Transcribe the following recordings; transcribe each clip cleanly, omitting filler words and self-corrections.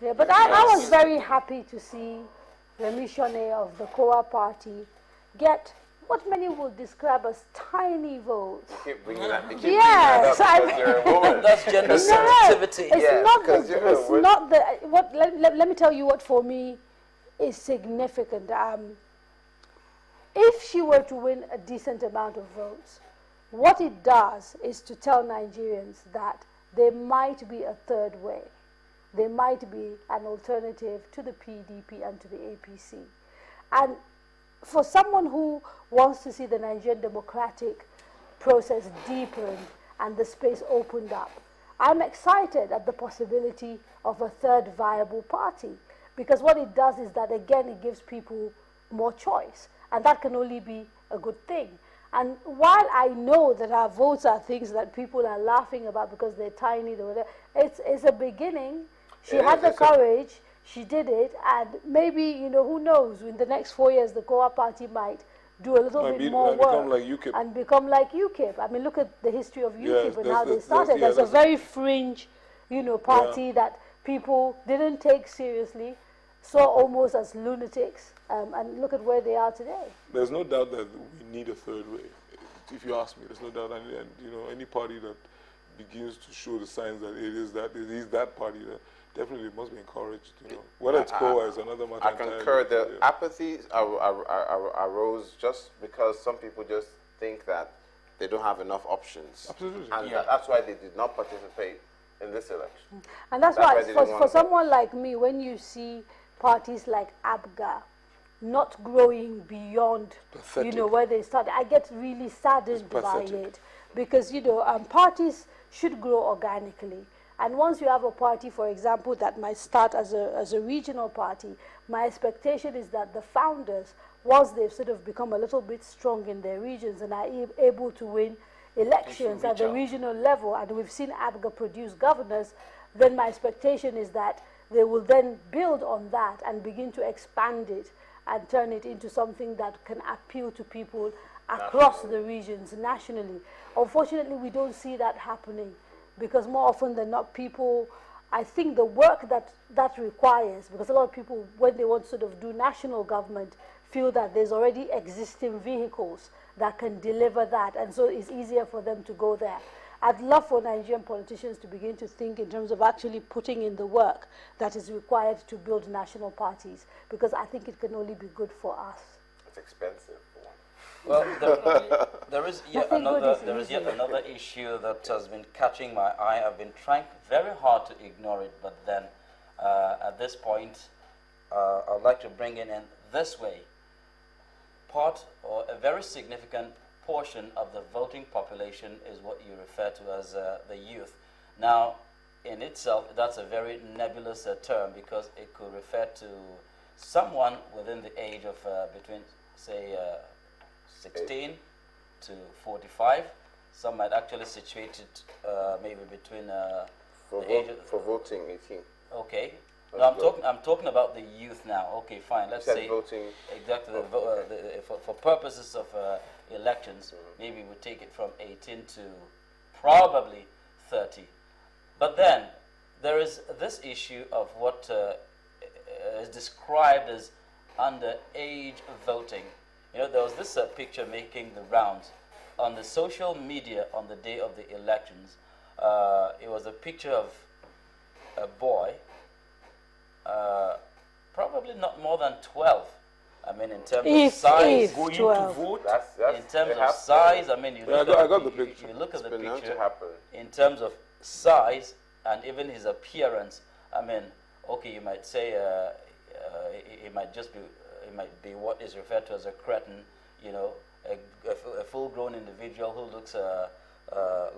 Yeah, but I was very happy to see the missionary of the COA party get what many would describe as tiny votes. You keep bringing that, you keep Yes, bringing that up because you're a woman. That's gender sensitivity. It's not the what. Let me tell you what for me is significant. If she were to win a decent amount of votes, what it does is to tell Nigerians that there might be a third way. There might be an alternative to the PDP and to the APC. And for someone who wants to see the Nigerian democratic process deepened and the space opened up, I'm excited at the possibility of a third viable party, because what it does is that, again, it gives people more choice, and that can only be a good thing. And while I know that our votes are things that people are laughing about because they're tiny, it's a beginning. She had the courage, she did it, and maybe, you know, who knows, in the next 4 years the COA party might do a little bit more work and become like UKIP. I mean, look at the history of UKIP and how they started. There's a very fringe, you know, party that people didn't take seriously, saw almost as lunatics, and look at where they are today. There's no doubt that we need a third way. If you ask me, there's no doubt. And you know, any party that begins to show the signs that it is that party, that definitely must be encouraged. You know, whether it's COA is another matter. I concur. The apathy arose just because some people just think that they don't have enough options. Absolutely. And that's why they did not participate in this election. And that's why for someone like me, when you see parties like ABGA not growing beyond, you know, where they started, I get really saddened by it, because, you know, parties should grow organically. And once you have a party, for example, that might start as a regional party, my expectation is that the founders, once they've sort of become a little bit strong in their regions and are able to win elections at the regional level, and we've seen ABGA produce governors, then my expectation is that they will then build on that and begin to expand it and turn it into something that can appeal to people across the regions nationally. Unfortunately, we don't see that happening, because more often than not, people, I think the work that requires, because a lot of people, when they want to sort of do national government, feel that there's already existing vehicles that can deliver that, and so it's easier for them to go there. I'd love for Nigerian politicians to begin to think in terms of actually putting in the work that is required to build national parties, because I think it can only be good for us. It's expensive. Well, there is yet another issue that has been catching my eye. I've been trying very hard to ignore it, but then at this point, I'd like to bring it in this way. Part, or a very significant portion of the voting population, is what you refer to as the youth. Now, in itself, that's a very nebulous term, because it could refer to someone within the age of between, say, 16 to 45. Some might actually situate it maybe between for voting 18. Okay. No, I'm talking about the youth now. Okay, fine. Let's say voting. Exactly. For purposes of elections, maybe we take it from 18 to probably 30. But then there is this issue of what is described as underage voting. You know, there was this picture making the rounds on the social media on the day of the elections. It was a picture of a boy, probably not more than 12. I mean, in terms of size, going to vote. In terms of size, I mean, you look at the picture. You look at the picture. In terms of size and even his appearance, I mean, okay, you might say he might just be. It might be what is referred to as a cretin, you know, a full-grown individual who looks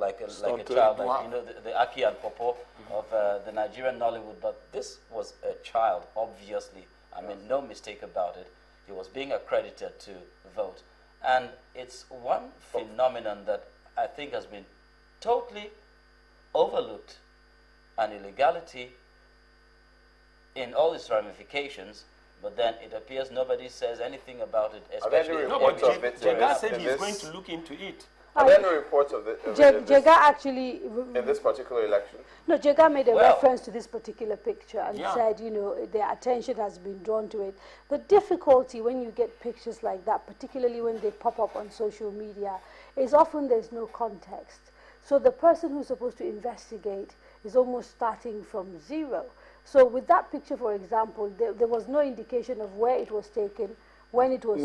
like a child, like, you know, the Aki and Popo of the Nigerian Nollywood. But this was a child, obviously. I mean, no mistake about it. He was being accredited to vote. And it's one phenomenon that I think has been totally overlooked, an illegality in all its ramifications. But then it appears nobody says anything about it, especially... No, but Jega said he's going to look into it. Are there no reports of this? Jega actually... In this particular election? No, Jega made a reference to this particular picture and said, you know, their attention has been drawn to it. The difficulty when you get pictures like that, particularly when they pop up on social media, is often there's no context. So the person who's supposed to investigate is almost starting from zero. So with that picture, for example, there was no indication of where it was taken, when it was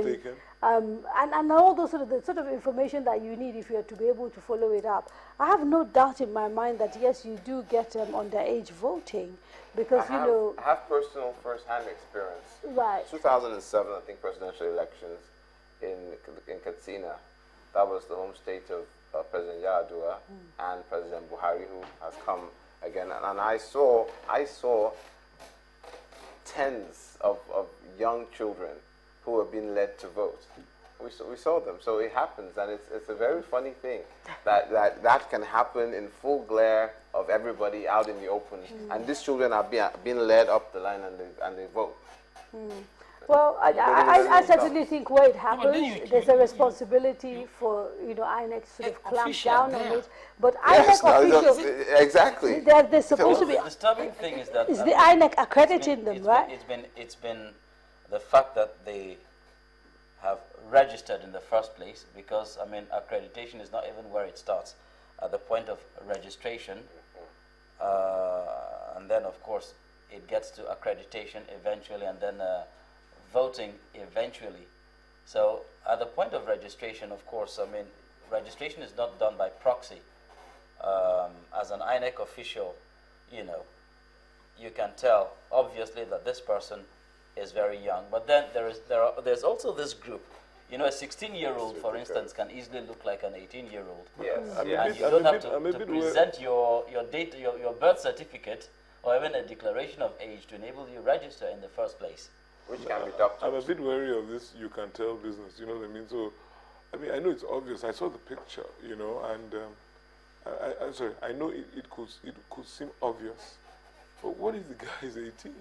taken. And all those the sort of information that you need if you are to be able to follow it up. I have no doubt in my mind that yes, you do get underage voting because I have personal first-hand experience. Right. 2007, I think, presidential elections in Katsina. That was the home state of President Yar'Adua and President Buhari, who has come again. And I saw tens of young children who were being led to vote. We saw them. So it happens, and it's a very funny thing that can happen in full glare of everybody out in the open. And these children are being led up the line and they vote. Well, I certainly think where it happens, there's a responsibility for INEC to sort of clamp down on it. But INEC officials, exactly. They're supposed to be. The disturbing thing is that is the INEC accrediting them, right? It's been the fact that they have registered in the first place, because I mean accreditation is not even where it starts, at the point of registration, and then of course it gets to accreditation eventually, and then voting eventually. So at the point of registration, of course, I mean, registration is not done by proxy. As an INEC official, you can tell obviously that this person is very young. But then there's also this group. A 16-year-old, for instance, can easily look like an 18-year-old. Yes. And you don't have to present your data, your birth certificate, or even a declaration of age to enable you to register in the first place. Which can be doctored. I'm a bit wary of this you can tell business, you know what I mean? So, I mean, I know it's obvious. I saw the picture, and I'm sorry, I know it could seem obvious. But what if the guy is 18?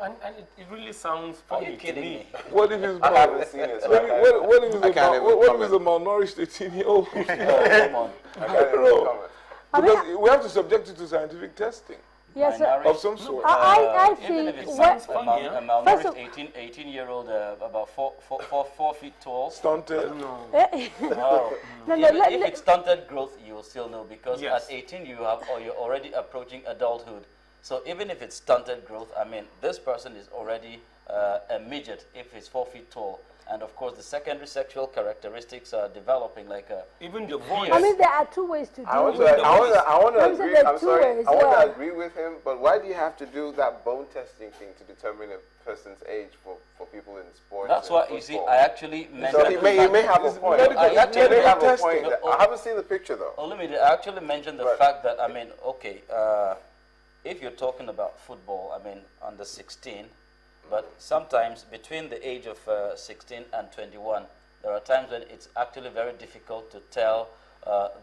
And it really sounds funny to me. What if he's I haven't seen it. So what if he's a malnourished 18-year-old? Come on. I can't even comment. Because we have to subject it to scientific testing. Yes, of some sort. I Even think if it sounds funny, a malnourished 18-year-old, about 4 feet tall. Stunted. No. Wow. If it's stunted growth, you will still know, because at 18 you're already approaching adulthood. So even if it's stunted growth, I mean, this person is already a midget if he's 4 feet tall. And of course, the secondary sexual characteristics are developing, like even the voice. I mean, there are two ways to do it. I want to agree. I'm sorry. I want to agree with him. But why do you have to do that bone testing thing to determine a person's age for people in sports? That's why you see. I actually mentioned. So he may have a point. I haven't seen the picture though. Olumide, I actually mentioned the fact that if you're talking about football, I mean under 16. But sometimes between the age of 16 and 21, there are times when it's actually very difficult to tell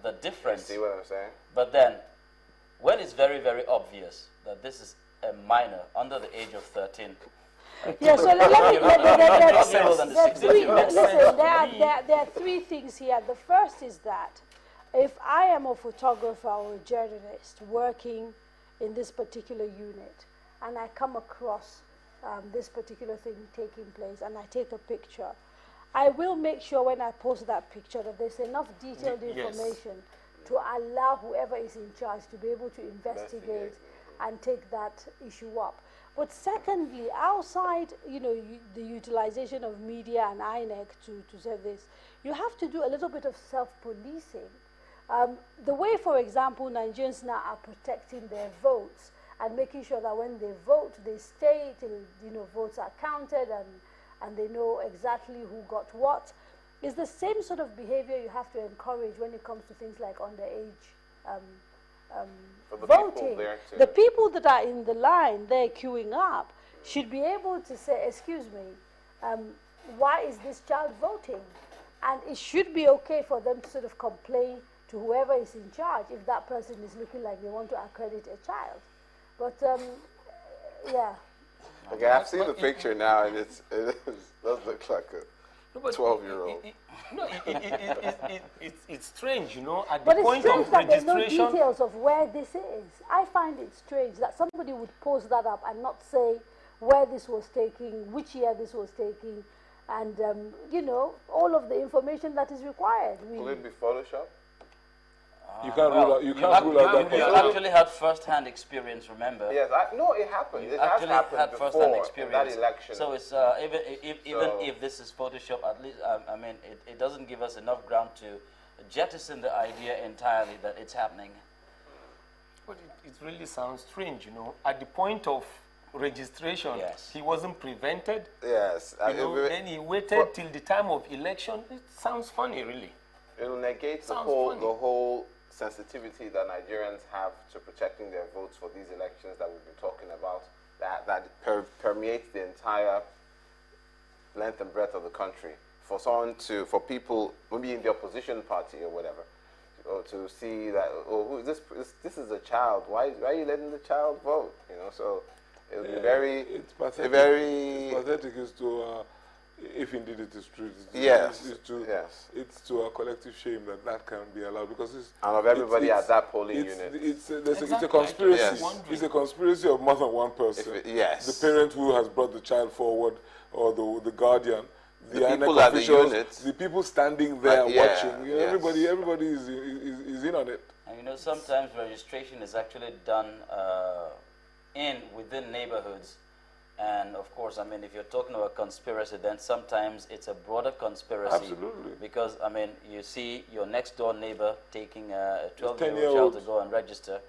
the difference. You see what I'm saying? But then, when it's very, very obvious that this is a minor under the age of 13. Yeah, so there are three things here. The first is that if I am a photographer or a journalist working in this particular unit, and I come across this particular thing taking place, and I take a picture, I will make sure when I post that picture that there's enough detailed information to allow whoever is in charge to be able to investigate and take that issue up. But secondly, outside, the utilization of media and INEC to say this, you have to do a little bit of self-policing. The way, for example, Nigerians now are protecting their votes and making sure that when they vote, they stay till votes are counted and they know exactly who got what. It's the same sort of behavior you have to encourage when it comes to things like underage voting. The people that are in the line, they're queuing up, should be able to say, excuse me, why is this child voting? And it should be okay for them to sort of complain to whoever is in charge if that person is looking like they want to accredit a child. But, yeah. Okay, I've seen the picture now, and it does look like a 12-year-old. No, it's strange, you know, at But the it's point strange of that there's no registration. details of where this is. I find it strange that somebody would post that up and not say where this was taking, which year this was taking, and, you know, all of the information that is required. Could it be Photoshop? You can't rule out. You can't rule out that You possibility. actually had first-hand experience, remember? Yes, no, it happened. You It has actually happened had before first-hand in experience. that election. So it's even if this is Photoshop, at least I mean it doesn't give us enough ground to jettison the idea entirely that it's happening. But it really sounds strange, you know. At the point of registration, Yes. he wasn't prevented. Yes. You know, then he waited till the time of election. It sounds funny, really. It will negate the Sounds whole, funny. the whole sensitivity that Nigerians have to protecting their votes for these elections that we've been talking about, that permeates the entire length and breadth of the country. For people, maybe in the opposition party or whatever, or to see that, oh, who is this is a child. Why are you letting the child vote? You know, so it would be very, It's pathetic. very. It's pathetic is to, if indeed it is true. Yes. Yes. It's to a collective shame that can be allowed because it's. And of everybody it's- at that polling it's, unit. it's a Exactly. conspiracy. Yes. It's a conspiracy of more than one person. Yes. The parent who has brought the child forward, or the guardian, The INEC people at the officials, units. the people standing there Yeah, watching. You know, yes. everybody is in on it. And you know, sometimes registration is actually done within neighborhoods. And of course, I mean, if you're talking about conspiracy, then sometimes it's a broader conspiracy. Absolutely. Because, I mean, you see your next door neighbor taking a 12-year-old 10-year-old. child to go and register.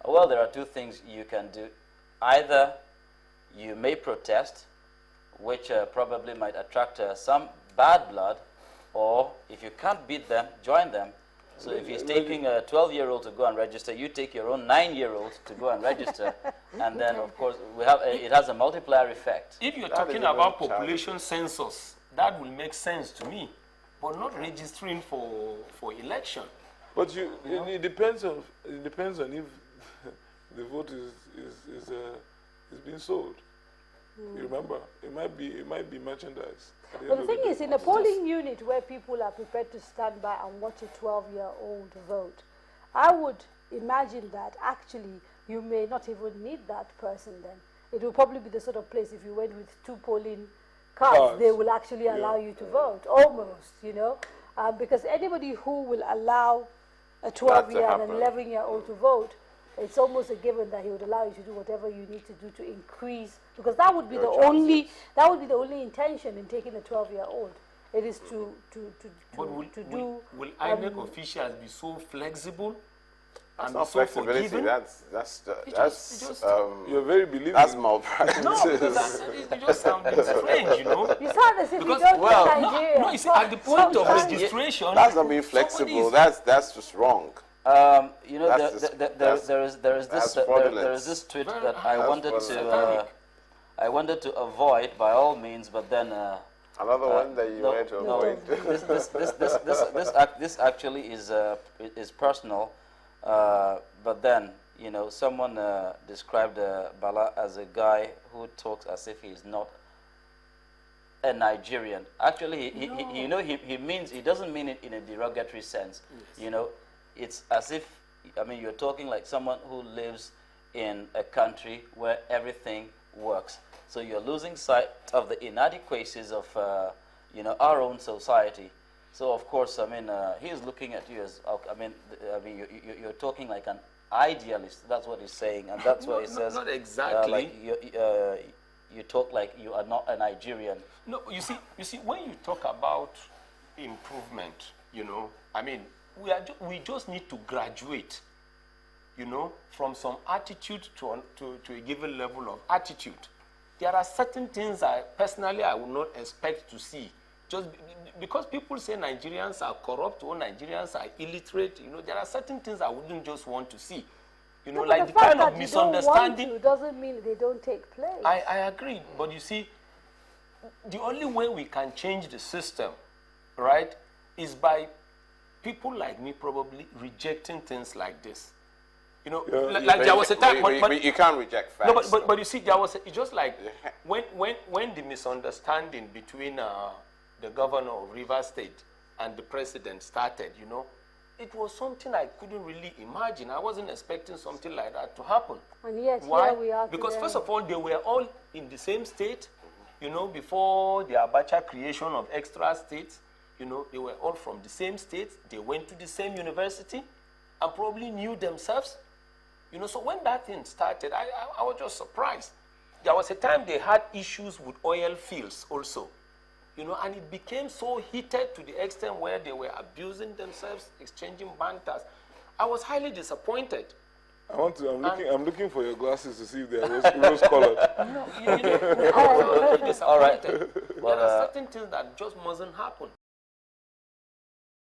Well, there are two things you can do. Either you may protest, which probably might attract some bad blood, or if you can't beat them, join them. So if he's taking a 12-year-old to go and register, you take your own 9-year-old to go and register, and then of course it has a multiplier effect. If you're That talking is a about very population census, that will make sense to me, but not registering for election. But it depends on if the vote is being sold. You remember, it might be merchandise. at the But end the of thing day. is, in a polling unit where people are prepared to stand by and watch a 12-year-old vote, I would imagine that actually you may not even need that person then. It will probably be the sort of place if you went with 2 polling cards, they will actually allow you to vote, almost, you know. Because anybody who will allow a 12-year and an happen. 11-year-old to vote, it's almost a given that he would allow you to do whatever you need to do to increase, because that would be the only intention in taking a 12-year-old. It is to But will INEC officials be so flexible That's and not so flexibility. forgiving? That's You're very believing. that's malpractice. No, because it just sounds strange, you know. You sound as if Because, you don't well, know Nigeria. No, you see, at the point of Sometimes- registration, That's not being flexible. That's just wrong. You know, That's just- there is that's this fraudulent. there is this tweet that fraudulent. I wanted to avoid by all means, but then Another one that you no, wanted to no, avoid. this actually is personal, but then you know someone described Bala as a guy who talks as if he is not a Nigerian. Actually, he means, he doesn't mean it in a derogatory sense. Yes. You know, it's as if, I mean, you're talking like someone who lives in a country where everything works. So you're losing sight of the inadequacies of, our own society. So of course, I mean, he's looking at you as, you're talking like an idealist. That's what he's saying, and that's why he says, not exactly. You talk like you are not a Nigerian. No, you see, when you talk about improvement, you know, I mean, we just need to graduate, you know, from some attitude to a given level of attitude. There are certain things I would not expect to see. Just because people say Nigerians are corrupt or Nigerians are illiterate, you know, there are certain things I wouldn't just want to see. You know, No, like but the fact kind of that you don't want misunderstanding. to doesn't mean they don't take place. I agree, but you see, the only way we can change the system, right, is by people like me probably rejecting things like this. You know, like there was a time when you can't reject facts. no, but you see, it's just like when the misunderstanding between the governor of Rivers State and the president started, you know, it was something I couldn't really imagine. I wasn't expecting something like that to happen. And yet, why? Here we are Because today. first of all, they were all in the same state, you know, before the Abacha creation of extra states, you know, they were all from the same state. They went to the same university and probably knew themselves. You know, so when that thing started, I was just surprised. There was a time they had issues with oil fields also, you know, and it became so heated to the extent where they were abusing themselves, exchanging banters. I was highly disappointed. I'm looking for your glasses to see if they're rose colored. No, I was really disappointed. All right. There are certain things that just mustn't happen.